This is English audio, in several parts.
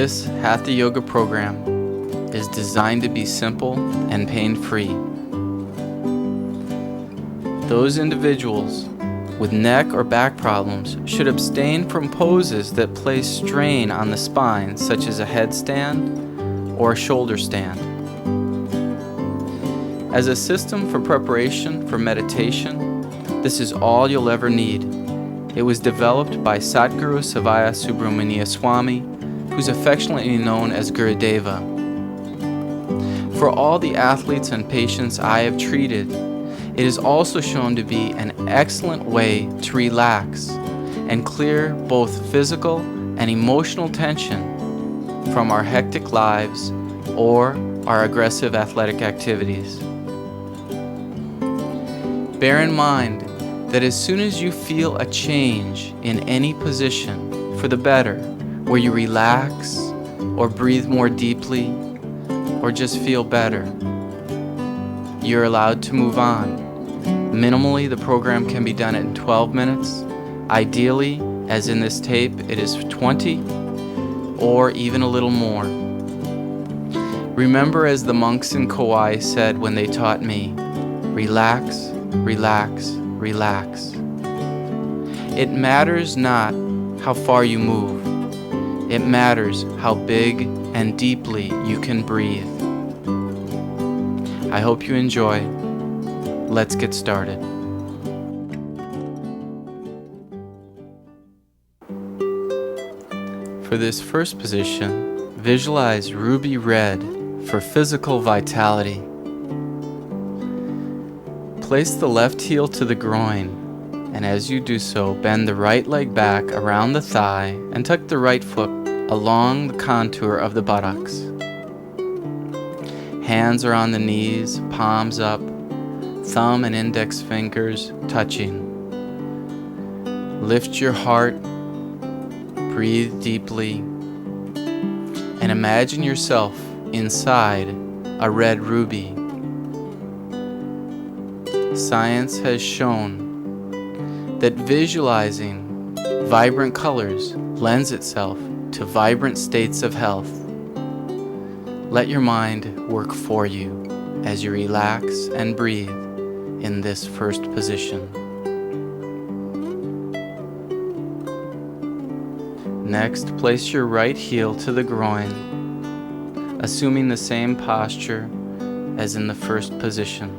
This Hatha Yoga program is designed to be simple and pain-free. Those individuals with neck or back problems should abstain from poses that place strain on the spine, such as a headstand or a shoulder stand. As a system for preparation for meditation, this is all you'll ever need. It was developed by Satguru Savaya Subramaniya Swami, who's affectionately known as Gurudeva. For all the athletes and patients I have treated, it is also shown to be an excellent way to relax and clear both physical and emotional tension from our hectic lives or our aggressive athletic activities. Bear in mind that as soon as you feel a change in any position for the better, where you relax or breathe more deeply or just feel better, you're allowed to move on. Minimally, the program can be done in 12 minutes. Ideally, as in this tape, it is 20 or even a little more. Remember, as the monks in Kauai said when they taught me, relax, relax, relax. It matters not how far you move. It matters how big and deeply you can breathe. I hope you enjoy. Let's get started. For this first position, visualize ruby red for physical vitality. Place the left heel to the groin, and as you do so, bend the right leg back around the thigh and tuck the right foot along the contour of the buttocks. Hands are on the knees, palms up, thumb and index fingers touching. Lift your heart, breathe deeply, and imagine yourself inside a red ruby. Science has shown that visualizing vibrant colors lends itself to vibrant states of health. Let your mind work for you as you relax and breathe in this first position. Next, place your right heel to the groin, assuming the same posture as in the first position.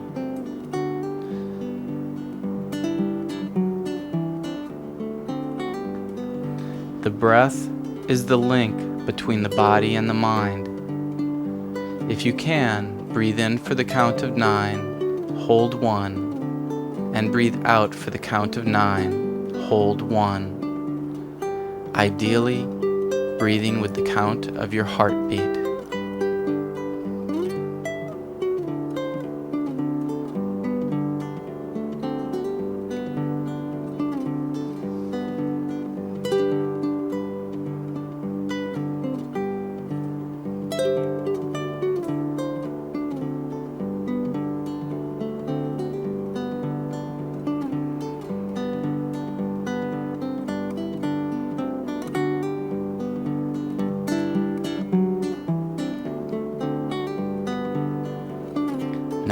The breath is the link between the body and the mind. If you can, breathe in for the count of 9, hold 1, and breathe out for the count of 9, hold 1. Ideally, breathing with the count of your heartbeat.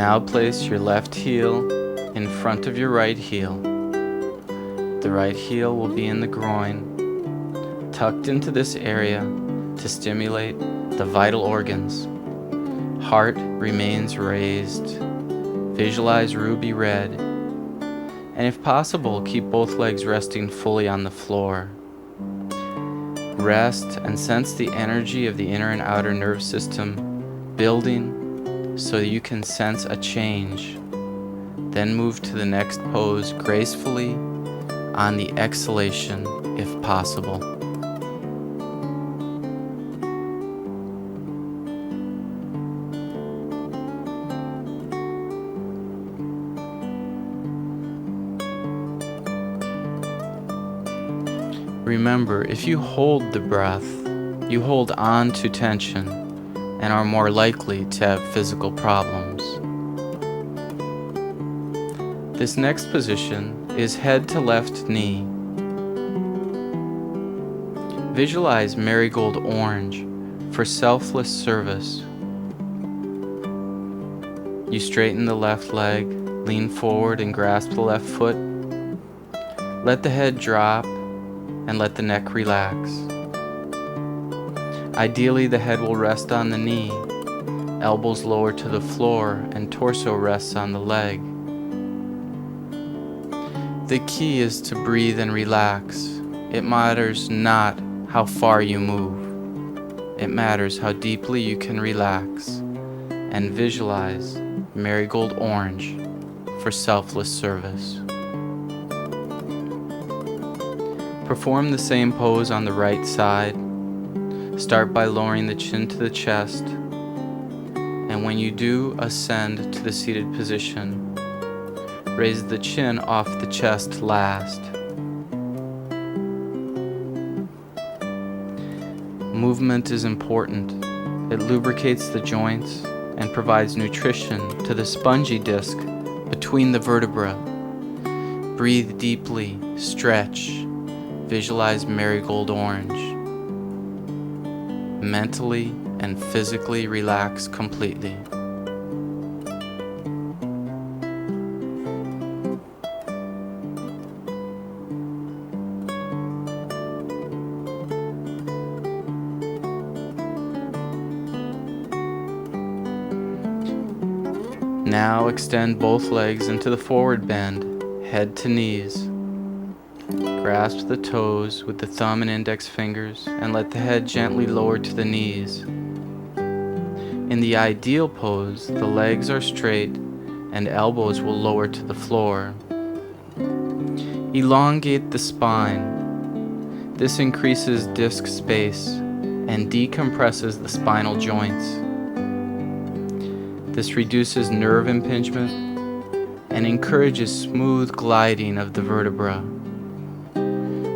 Now place your left heel in front of your right heel. The right heel will be in the groin, tucked into this area to stimulate the vital organs. Heart remains raised. Visualize ruby red. And if possible, keep both legs resting fully on the floor. Rest and sense the energy of the inner and outer nerve system building so you can sense a change. Then move to the next pose gracefully on the exhalation if possible. Remember, if you hold the breath, you hold on to tension and are more likely to have physical problems. This next position is head to left knee. Visualize marigold orange for selfless service. You straighten the left leg, lean forward and grasp the left foot. Let the head drop and let the neck relax. Ideally, the head will rest on the knee, elbows lower to the floor, and torso rests on the leg. The key is to breathe and relax. It matters not how far you move. It matters how deeply you can relax and visualize marigold orange for selfless service. Perform the same pose on the right side. Start by lowering the chin to the chest, and when you do ascend to the seated position, raise the chin off the chest last. Movement is important. It lubricates the joints and provides nutrition to the spongy disc between the vertebrae. Breathe deeply, stretch, visualize marigold orange. Mentally and physically relax completely. Now extend both legs into the forward bend, head to knees. Grasp the toes with the thumb and index fingers and let the head gently lower to the knees. In the ideal pose, the legs are straight and elbows will lower to the floor. Elongate the spine. This increases disc space and decompresses the spinal joints. This reduces nerve impingement and encourages smooth gliding of the vertebra.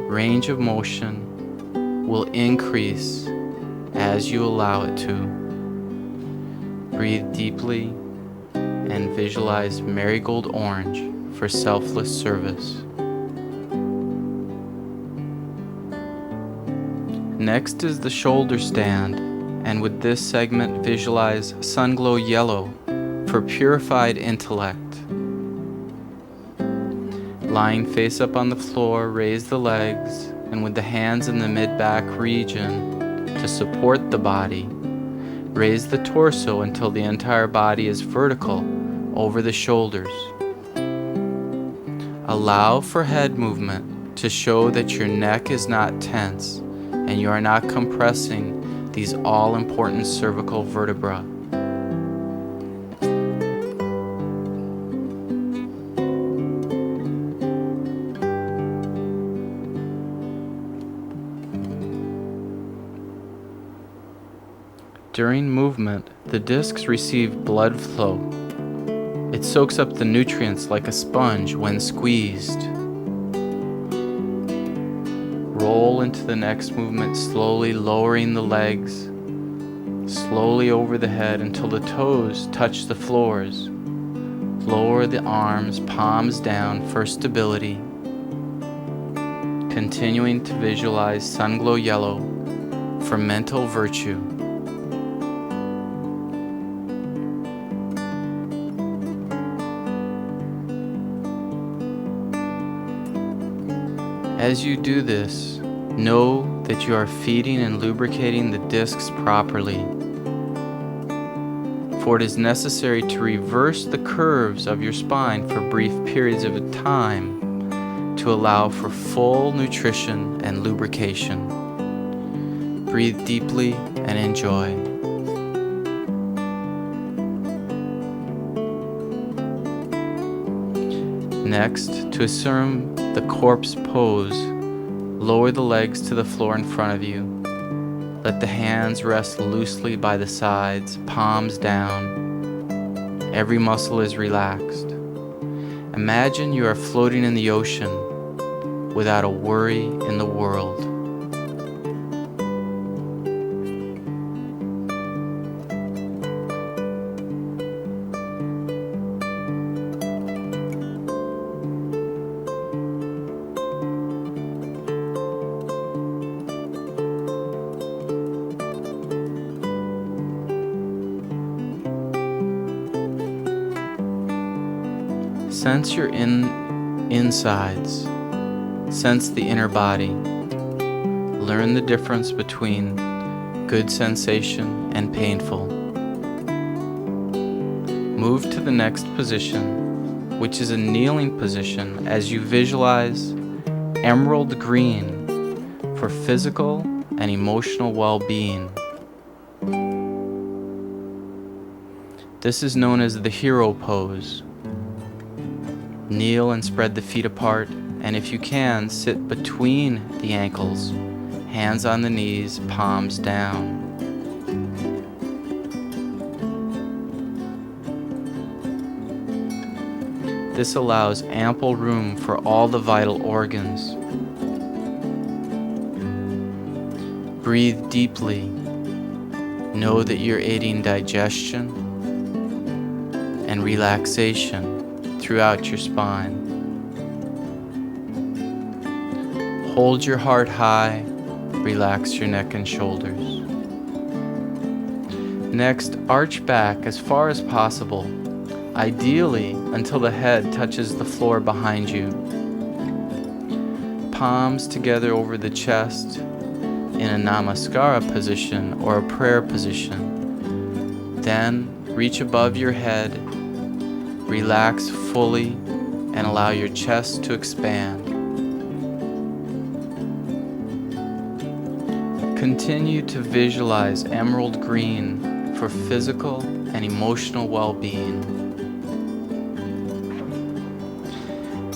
Range of motion will increase as you allow it to. Breathe deeply and visualize marigold orange for selfless service. Next is the shoulder stand, and with this segment visualize sunglow yellow for purified intellect. Lying face up on the floor, raise the legs, and with the hands in the mid-back region to support the body, raise the torso until the entire body is vertical over the shoulders. Allow for head movement to show that your neck is not tense and you are not compressing these all-important cervical vertebrae. During movement, the discs receive blood flow. It soaks up the nutrients like a sponge when squeezed. Roll into the next movement, slowly lowering the legs, slowly over the head until the toes touch the floors. Lower the arms, palms down for stability. Continuing to visualize sunglow yellow for mental virtue. As you do this, know that you are feeding and lubricating the discs properly, for it is necessary to reverse the curves of your spine for brief periods of time to allow for full nutrition and lubrication. Breathe deeply and enjoy. Next, to assume the corpse pose, lower the legs to the floor in front of you. Let the hands rest loosely by the sides, palms down. Every muscle is relaxed. Imagine you are floating in the ocean without a worry in the world. Sense your insides. Sense the inner body. Learn the difference between good sensation and painful. Move to the next position, which is a kneeling position, as you visualize emerald green for physical and emotional well-being. This is known as the hero pose. Kneel and spread the feet apart, and if you can, sit between the ankles, hands on the knees, palms down. This allows ample room for all the vital organs. Breathe deeply. Know that you're aiding digestion and relaxation throughout your spine. Hold your heart high. Relax your neck and shoulders. Next, arch back as far as possible, ideally until the head touches the floor behind you. Palms together over the chest in a namaskara position or a prayer position. Then reach above your head, relax fully, and allow your chest to expand. Continue to visualize emerald green for physical and emotional well-being.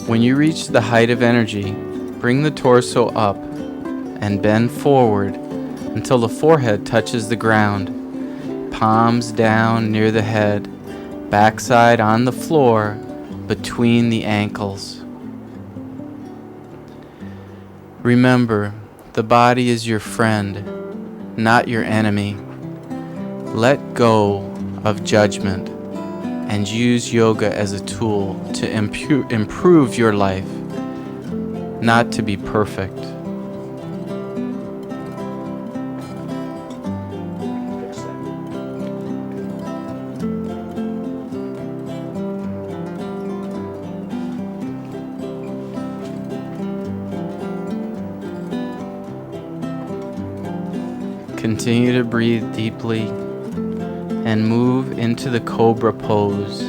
When you reach the height of energy, bring the torso up and bend forward until the forehead touches the ground. Palms down near the head, backside on the floor between the ankles. Remember, the body is your friend, not your enemy. Let go of judgment and use yoga as a tool to improve your life, not to be perfect. Continue to breathe deeply and move into the cobra pose.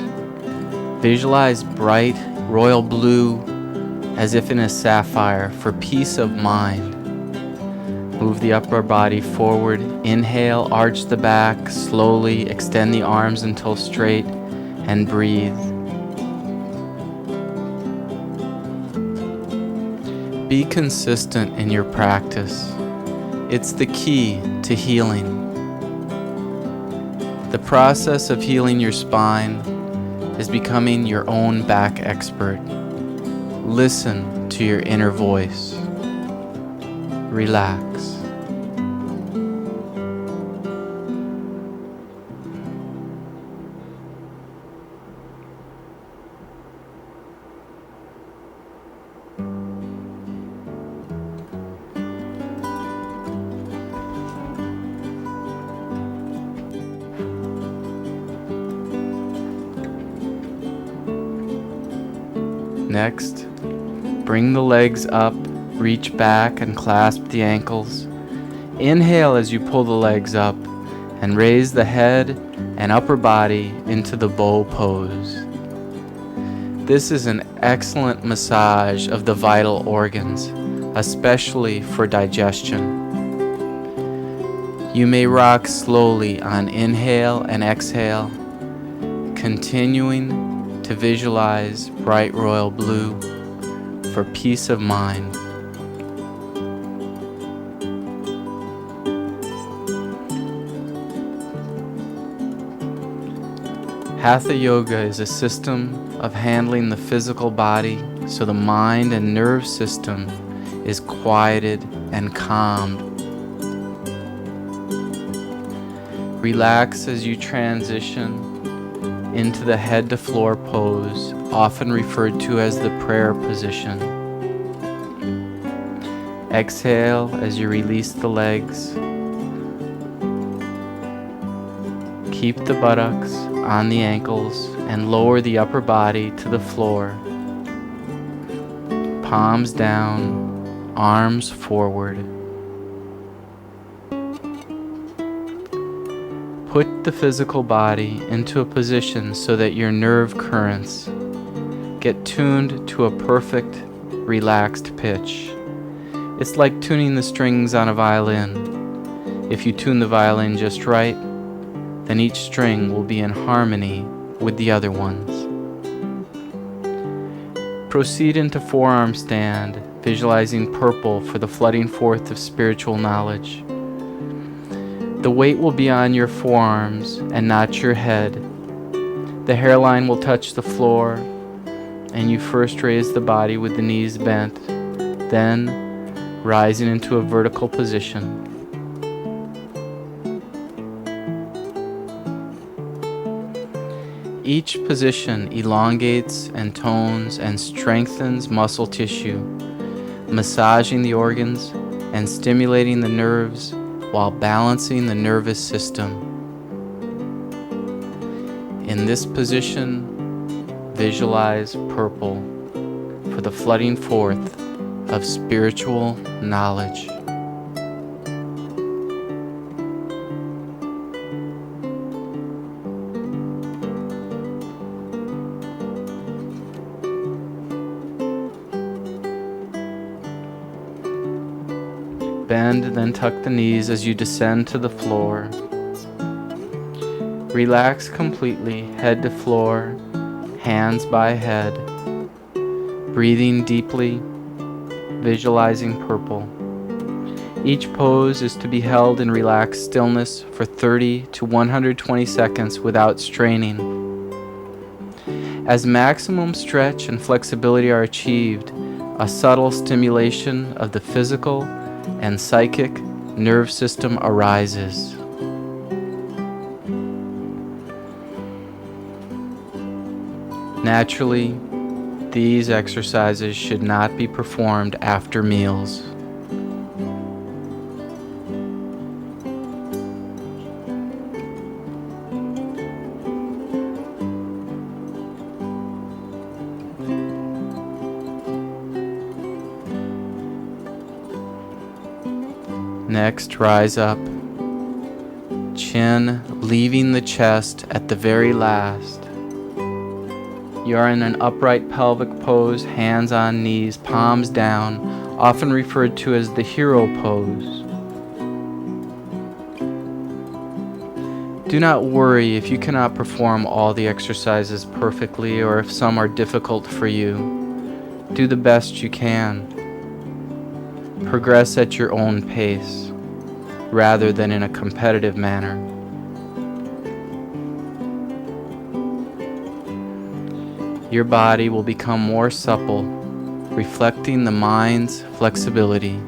Visualize bright royal blue as if in a sapphire for peace of mind. Move the upper body forward. Inhale, arch the back, slowly extend the arms until straight, and breathe. Be consistent in your practice. It's the key to healing. The process of healing your spine is becoming your own back expert. Listen to your inner voice. Relax. Next, bring the legs up, reach back and clasp the ankles. Inhale as you pull the legs up and raise the head and upper body into the bow pose. This is an excellent massage of the vital organs, especially for digestion. You may rock slowly on inhale and exhale, continuing to visualize bright royal blue for peace of mind. Hatha Yoga is a system of handling the physical body so the mind and nerve system is quieted and calmed. Relax as you transition into the head to floor pose, often referred to as the prayer position. Exhale as you release the legs. Keep the buttocks on the ankles and lower the upper body to the floor. Palms down, arms forward. Put the physical body into a position so that your nerve currents get tuned to a perfect, relaxed pitch. It's like tuning the strings on a violin. If you tune the violin just right, then each string will be in harmony with the other ones. Proceed into forearm stand, visualizing purple for the flooding forth of spiritual knowledge. The weight will be on your forearms and not your head. The hairline will touch the floor, and you first raise the body with the knees bent, then rising into a vertical position. Each position elongates and tones and strengthens muscle tissue, massaging the organs and stimulating the nerves while balancing the nervous system. In this position, visualize purple for the flooding forth of spiritual knowledge. Bend, then tuck the knees as you descend to the floor. Relax completely, head to floor, hands by head. Breathing deeply, visualizing purple. Each pose is to be held in relaxed stillness for 30 to 120 seconds without straining. As maximum stretch and flexibility are achieved, a subtle stimulation of the physical and psychic nerve system arises. Naturally, these exercises should not be performed after meals. Next, rise up, chin leaving the chest at the very last. You are in an upright pelvic pose, hands on knees, palms down, often referred to as the hero pose. Do not worry if you cannot perform all the exercises perfectly or if some are difficult for you. Do the best you can. Progress at your own pace, rather than in a competitive manner. Your body will become more supple, reflecting the mind's flexibility.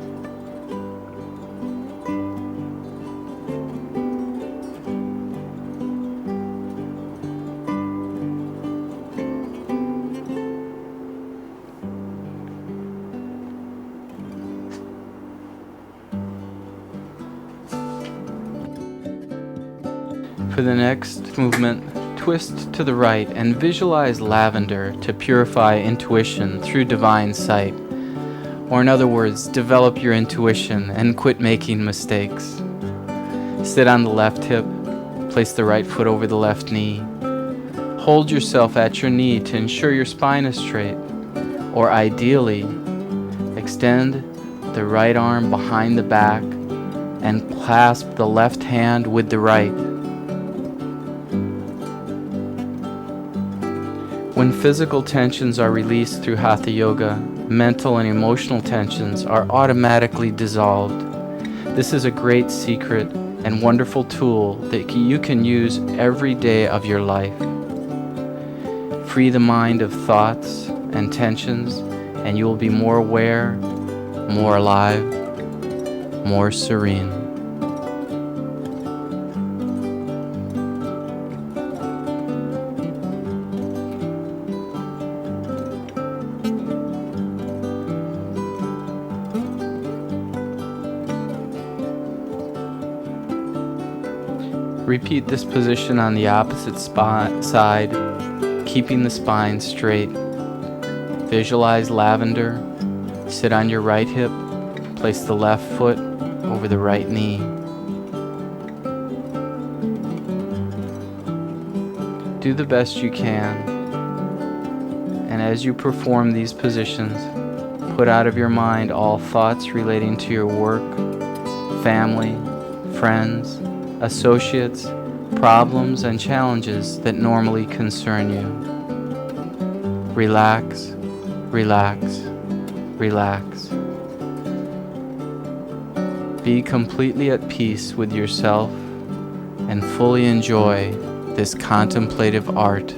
For the next movement, twist to the right and visualize lavender to purify intuition through divine sight. Or in other words, develop your intuition and quit making mistakes. Sit on the left hip, place the right foot over the left knee. Hold yourself at your knee to ensure your spine is straight. Or ideally, extend the right arm behind the back and clasp the left hand with the right. When physical tensions are released through Hatha Yoga, mental and emotional tensions are automatically dissolved. This is a great secret and wonderful tool that you can use every day of your life. Free the mind of thoughts and tensions, and you will be more aware, more alive, more serene. Repeat this position on the opposite side, keeping the spine straight. Visualize lavender. Sit on your right hip. Place the left foot over the right knee. Do the best you can. And as you perform these positions, put out of your mind all thoughts relating to your work, family, friends, associates, problems, and challenges that normally concern you. Relax, relax, relax. Be completely at peace with yourself and fully enjoy this contemplative art.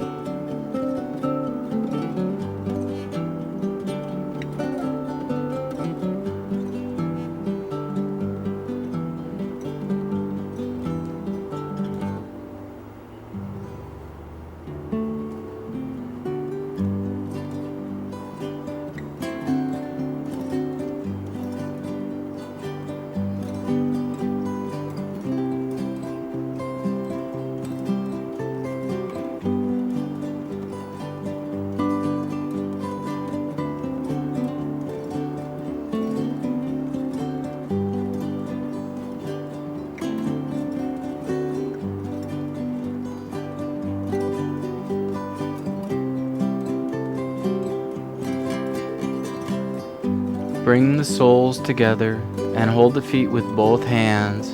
Bring the soles together and hold the feet with both hands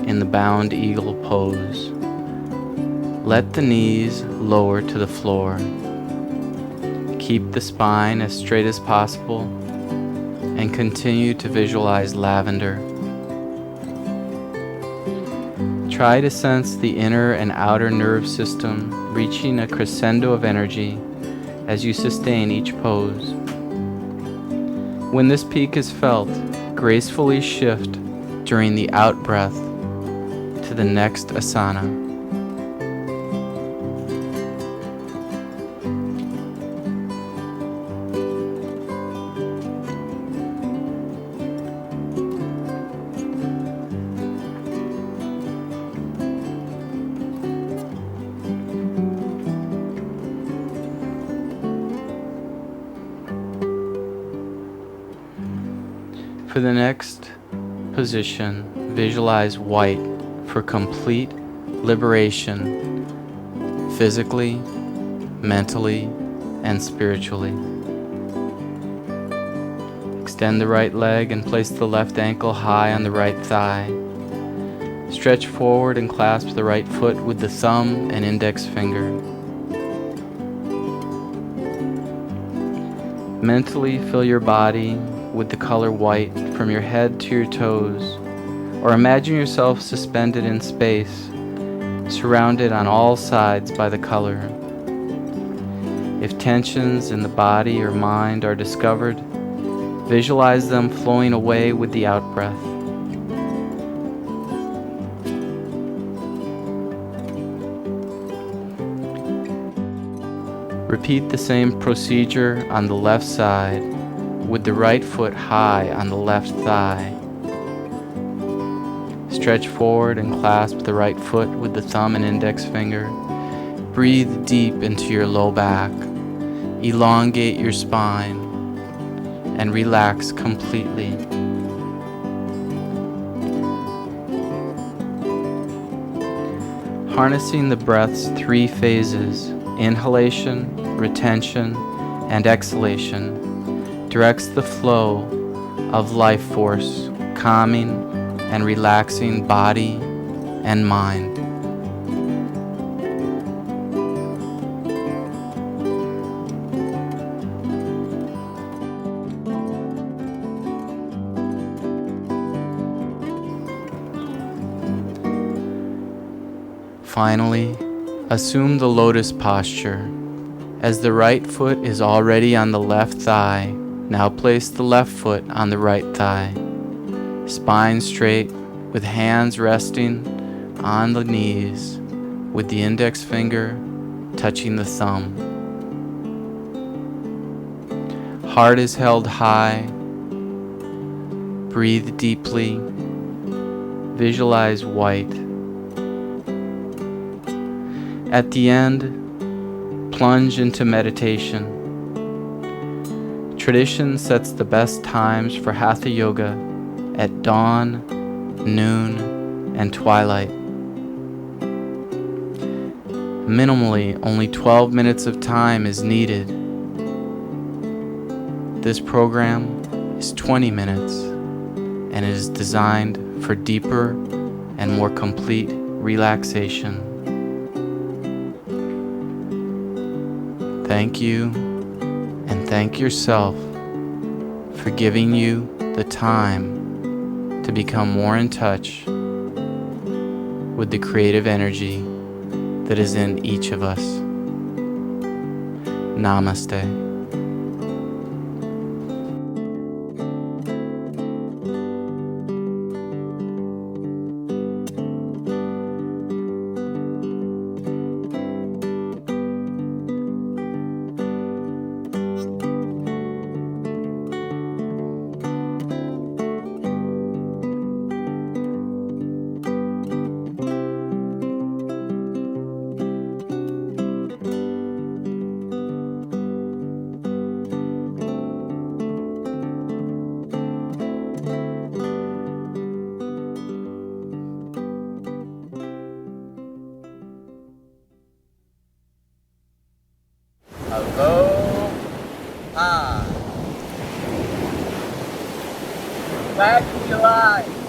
in the bound eagle pose. Let the knees lower to the floor. Keep the spine as straight as possible and continue to visualize lavender. Try to sense the inner and outer nerve system reaching a crescendo of energy as you sustain each pose. When this peak is felt, gracefully shift during the out-breath to the next asana. For the next position, visualize white for complete liberation, physically, mentally, and spiritually. Extend the right leg and place the left ankle high on the right thigh. Stretch forward and clasp the right foot with the thumb and index finger. Mentally fill your body with the color white from your head to your toes, or imagine yourself suspended in space, surrounded on all sides by the color. If tensions in the body or mind are discovered, visualize them flowing away with the out-breath. Repeat the same procedure on the left side, with the right foot high on the left thigh. Stretch forward and clasp the right foot with the thumb and index finger. Breathe deep into your low back. Elongate your spine and relax completely. Harnessing the breath's three phases, inhalation, retention, and exhalation, directs the flow of life force, calming and relaxing body and mind. Finally, assume the lotus posture. As the right foot is already on the left thigh, now place the left foot on the right thigh. Spine straight, with hands resting on the knees, with the index finger touching the thumb. Heart is held high. Breathe deeply. Visualize white. At the end, plunge into meditation. Tradition sets the best times for Hatha Yoga at dawn, noon, and twilight. Minimally, only 12 minutes of time is needed. This program is 20 minutes and it is designed for deeper and more complete relaxation. Thank you, and thank yourself for giving you the time to become more in touch with the creative energy that is in each of us. Namaste. Aloha. Back to your life.